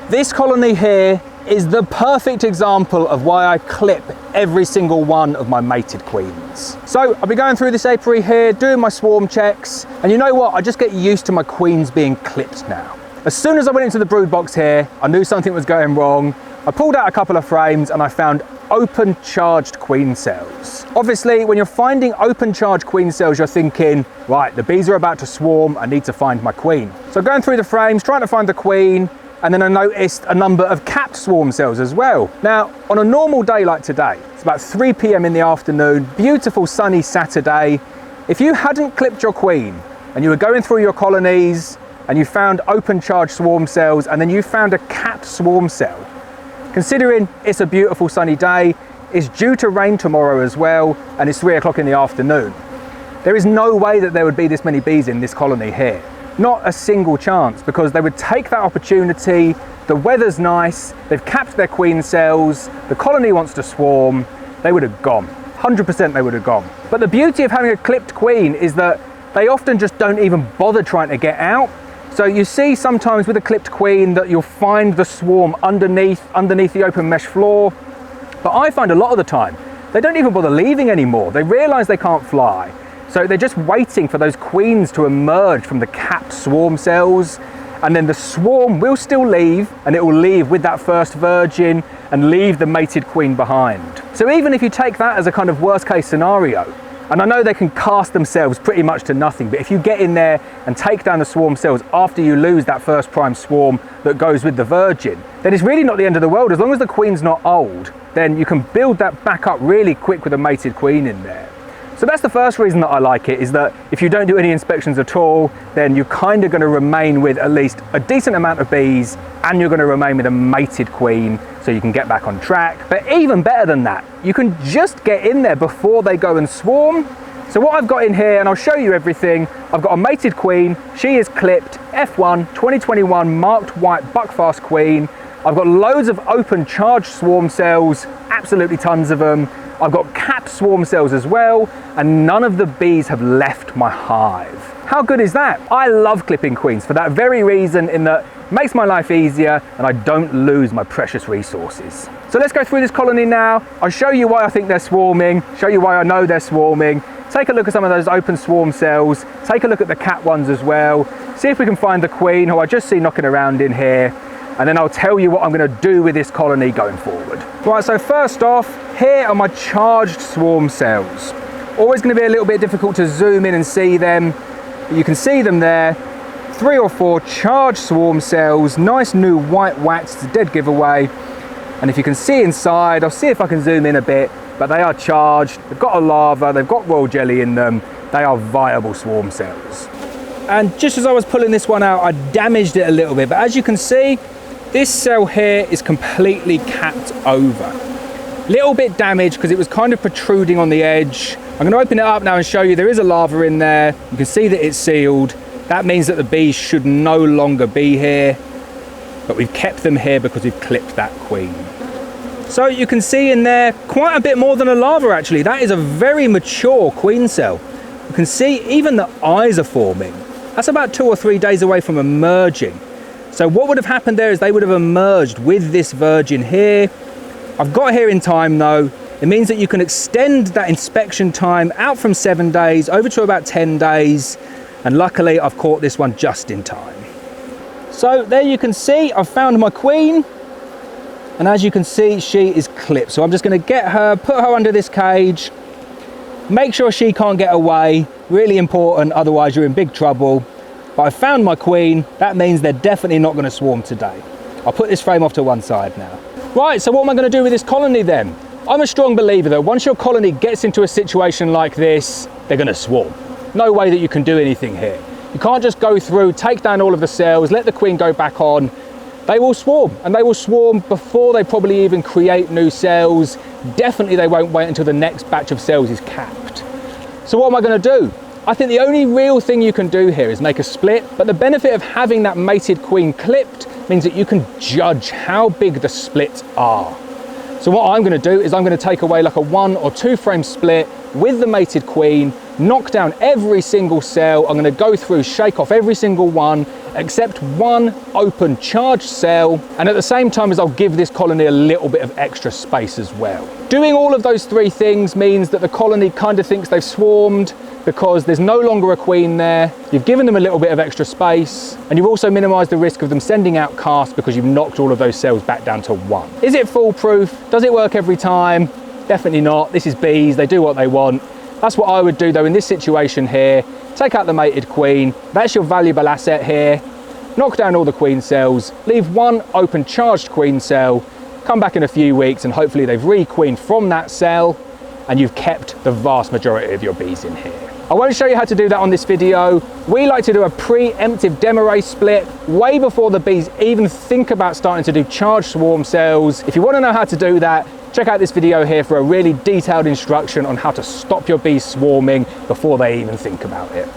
This colony here is the perfect example of why I clip every single one of my mated queens. So I'll be going through this apiary here, doing my swarm checks, and you know what? I just get used to my queens being clipped now. As soon as I went into the brood box here, I knew something was going wrong. I pulled out a couple of frames and I found open charged queen cells. Obviously, when you're finding open charged queen cells, you're thinking, right, the bees are about to swarm, I need to find my queen. So going through the frames, trying to find the queen, and then I noticed a number of capped swarm cells as well. Now, on a normal day like today, it's about 3 p.m. in the afternoon, beautiful sunny Saturday. If you hadn't clipped your queen and you were going through your colonies and you found open charged swarm cells and then you found a capped swarm cell, considering it's a beautiful sunny day, it's due to rain tomorrow as well, and it's 3 o'clock in the afternoon, there is no way that there would be this many bees in this colony here. Not a single chance, because they would take that opportunity. The weather's nice, they've capped their queen cells, the colony wants to swarm, they would have gone. 100% they would have gone. But the beauty of having a clipped queen is that they often just don't even bother trying to get out. So you see sometimes with a clipped queen that you'll find the swarm underneath the open mesh floor. But I find a lot of the time, they don't even bother leaving anymore. They realize they can't fly. So they're just waiting for those queens to emerge from the capped swarm cells, and then the swarm will still leave, and it will leave with that first virgin and leave the mated queen behind. So even if you take that as a kind of worst case scenario, and I know they can cast themselves pretty much to nothing, but if you get in there and take down the swarm cells after you lose that first prime swarm that goes with the virgin, then it's really not the end of the world. As long as the queen's not old, then you can build that back up really quick with a mated queen in there. So that's the first reason that I like it, is that if you don't do any inspections at all, then you're kind of going to remain with at least a decent amount of bees, and you're going to remain with a mated queen, so you can get back on track. But even better than that, you can just get in there before they go and swarm. So what I've got in here, and I'll show you everything, I've got a mated queen. She is clipped, F1 2021 marked white buckfast queen. I've got loads of open charged swarm cells, absolutely tons of them. I've got capped swarm cells as well, and none of the bees have left my hive. How good is that? I love clipping queens for that very reason, in that it makes my life easier and I don't lose my precious resources. So let's go through this colony now. I'll show you why I think they're swarming, show you why I know they're swarming, take a look at some of those open swarm cells, take a look at the capped ones as well, see if we can find the queen, who I just see knocking around in here, and then I'll tell you what I'm going to do with this colony going forward. Right, so first off, here are my charged swarm cells. Always going to be a little bit difficult to zoom in and see them. You can see them there. 3 or 4 charged swarm cells, nice new white wax, it's a dead giveaway. And if you can see inside, I'll see if I can zoom in a bit, but they are charged, they've got a larva, they've got royal jelly in them, they are viable swarm cells. And just as I was pulling this one out, I damaged it a little bit, but as you can see, this cell here is completely capped over. Little bit damaged because it was kind of protruding on the edge. I'm going to open it up now and show you there is a larva in there. You can see that it's sealed. That means that the bees should no longer be here, but we've kept them here because we've clipped that queen. So you can see in there quite a bit more than a larva actually. That is a very mature queen cell. You can see even the eyes are forming. That's about 2 or 3 days away from emerging. So what would have happened there is they would have emerged with this virgin here. I've got here in time though. It means that you can extend that inspection time out from 7 days over to about 10 days. And luckily I've caught this one just in time. So there you can see I've found my queen. And as you can see, she is clipped. So I'm just going to get her, put her under this cage, make sure she can't get away. Really important, otherwise you're in big trouble. But I found my queen. That means they're definitely not going to swarm today. I'll put this frame off to one side now. Right, so what am I going to do with this colony then? I'm a strong believer that once your colony gets into a situation like this, they're going to swarm. No way that you can do anything here. You can't just go through, take down all of the cells, let the queen go back on. They will swarm, and they will swarm before they probably even create new cells. Definitely they won't wait until the next batch of cells is capped. So what am I going to do? I think the only real thing you can do here is make a split, but the benefit of having that mated queen clipped means that you can judge how big the splits are. So what I'm going to do is I'm going to take away like a 1 or 2 frame split with the mated queen, knock down every single cell. I'm going to go through, shake off every single one, except one open charged cell, and at the same time as I'll give this colony a little bit of extra space as well. Doing all of those three things means that the colony kind of thinks they've swarmed because there's no longer a queen there, you've given them a little bit of extra space, and you've also minimised the risk of them sending out casts because you've knocked all of those cells back down to one. Is it foolproof? Does it work every time? Definitely not. This is bees, they do what they want. That's what I would do though in this situation here. Take out the mated queen, that's your valuable asset here. Knock down all the queen cells, leave one open charged queen cell, come back in a few weeks and hopefully they've re-queened from that cell and you've kept the vast majority of your bees in here. I won't show you how to do that on this video. We like to do a preemptive demarré split way before the bees even think about starting to do charged swarm cells. If you want to know how to do that, check out this video here for a really detailed instruction on how to stop your bees swarming before they even think about it.